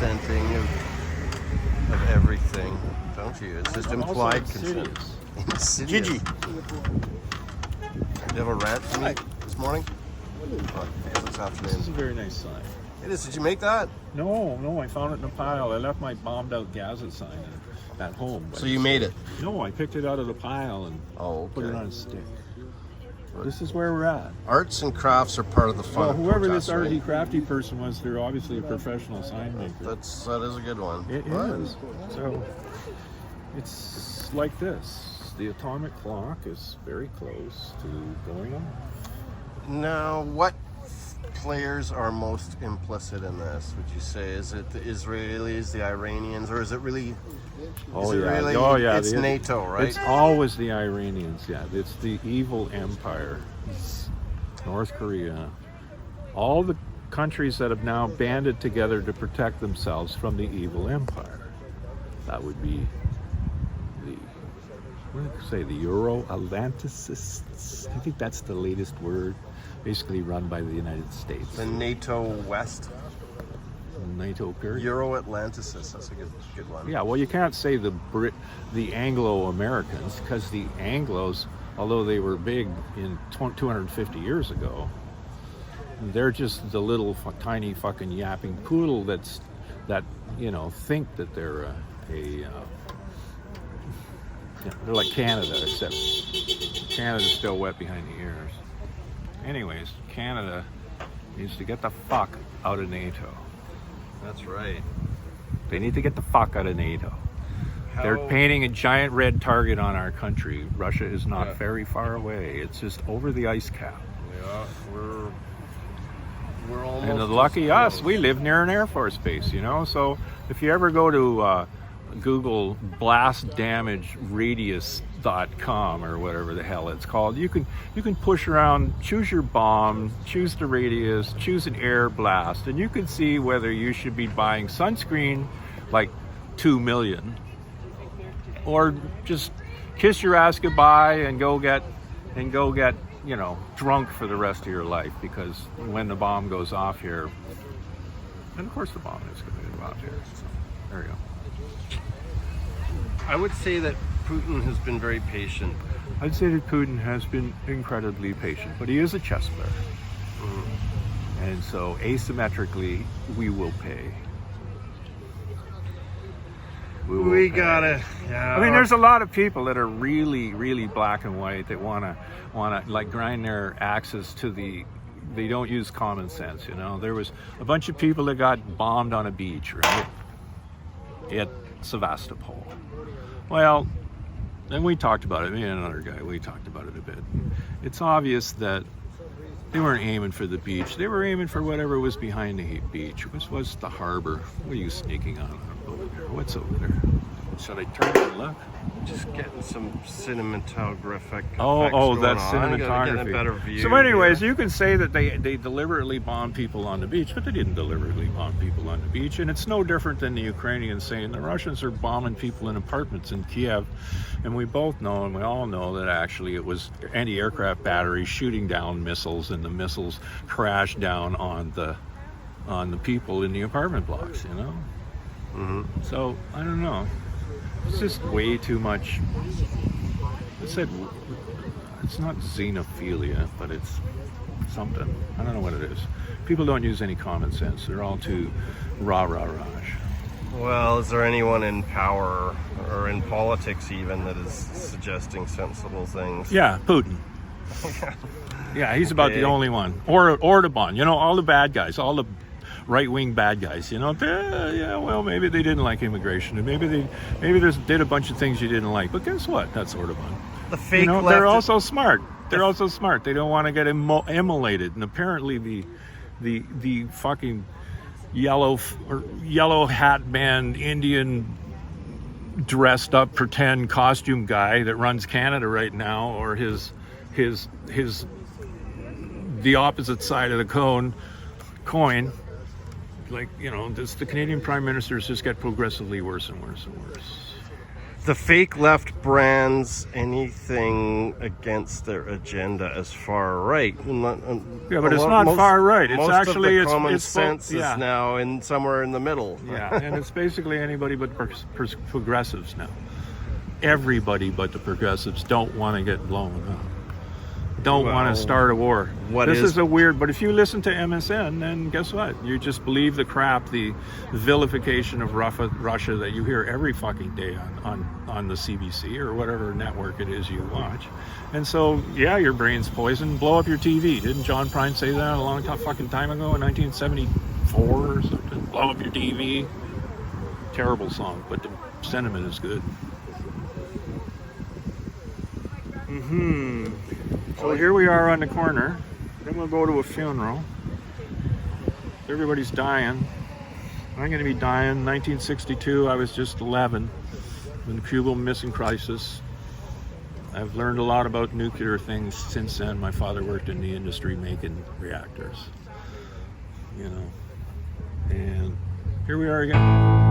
consenting of everything, don't you? It's just implied consent. Insidious. Gigi, you have a rant for me this morning? Oh, this afternoon. This is a very nice sign. It is. Did you make that? No, I found it in a pile. I left my bombed out Gaza sign at home. So you made it? No, I picked it out of the pile and put it on a stick. This is where we're at. Arts and crafts are part of the fun. Well, whoever protest, this arty right? crafty person was, they're obviously a professional sign maker. That is a good one. It is. So it's like this. The atomic clock is very close to going off. Now, what players are most implicit in this, would you say? Is it the Israelis, the Iranians, or is it really... It's NATO, right? It's always the Iranians, yeah. It's the evil empire. It's North Korea. All the countries that have now banded together to protect themselves from the evil empire. That would be the Euro-Atlanticists. I think that's the latest word. Basically run by the United States. The NATO West. NATO period. Euro-Atlanticists. That's a good one. Yeah, well, you can't say the Anglo-Americans, because the Anglos, although they were big in 250 years ago, they're just the little tiny fucking yapping poodle that think that they're they're like Canada, except Canada's still wet behind the ears. Anyways, Canada needs to get the fuck out of NATO. That's right. They need to get the fuck out of NATO. They're painting a giant red target on our country. Russia is not very far away. It's just over the ice cap. Yeah, we're almost... And lucky us, we live near an Air Force base, So if you ever go to Google blastdamageradius.com or whatever the hell it's called, you can push around, choose your bomb, choose the radius, choose an air blast, and you can see whether you should be buying sunscreen like 2 million or just kiss your ass goodbye and go get drunk for the rest of your life, because when the bomb goes off here, and of course the bomb is going to go off here, so there you go. I would say that Putin has been very patient. I'd say that Putin has been incredibly patient, but he is a chess player. And so asymmetrically, we will pay. We gotta. Yeah. I mean, there's a lot of people that are really, really black and white that wanna like grind their axes to the. They don't use common sense, There was a bunch of people that got bombed on a beach, right? At Sevastopol. Well, and we talked about it, me and another guy, we talked about it a bit. It's obvious that they weren't aiming for the beach. They were aiming for whatever was behind the beach, which was the harbor. What are you sneaking on over there? What's over there? Should I turn and look? Just getting some cinematographic that's cinematography. Get a better view. So anyways, you can say that they deliberately bombed people on the beach, but they didn't deliberately bomb people on the beach. And it's no different than the Ukrainians saying the Russians are bombing people in apartments in Kiev. And we both know, and we all know, that actually it was anti-aircraft batteries shooting down missiles, and the missiles crashed down on the people in the apartment blocks, Mm-hmm. So, I don't know. It's just way too much. It's not xenophilia, but it's something. I don't know what it is. People don't use any common sense. They're all too rah. Well, is there anyone in power or in politics even that is suggesting sensible things? Yeah, Putin. Yeah, he's about the only one. Or Orban. All the bad guys, all the right-wing bad guys, well, maybe they didn't like immigration, and maybe they did a bunch of things you didn't like, but guess what? That's Orban. The fake left. They're also smart. They don't want to get immolated, and apparently the fucking yellow hat band Indian dressed up pretend costume guy that runs Canada right now, or his the opposite side of the coin. Like, the Canadian Prime Ministers just get progressively worse and worse and worse. the fake left brands anything against their agenda as far right? Yeah, but it's not far right. It's most actually of the common it's sense is now in somewhere in the middle. Yeah, and it's basically anybody but progressives now. Everybody but the progressives don't want to get blown up. Don't want to start a war. This is a weird, but if you listen to MSN, then guess what? You just believe the crap, the vilification of Russia that you hear every fucking day on the CBC or whatever network it is you watch. And so, yeah, your brain's poisoned. Blow up your TV. Didn't John Prine say that a long fucking time ago in 1974 or something? Blow up your TV. Terrible song, but the sentiment is good. So here we are on the corner. Then we'll go to a funeral. Everybody's dying. I'm going to be dying. 1962, I was just 11 when the Cuban Missile Crisis. I've learned a lot about nuclear things since then. My father worked in the industry making reactors. And here we are again.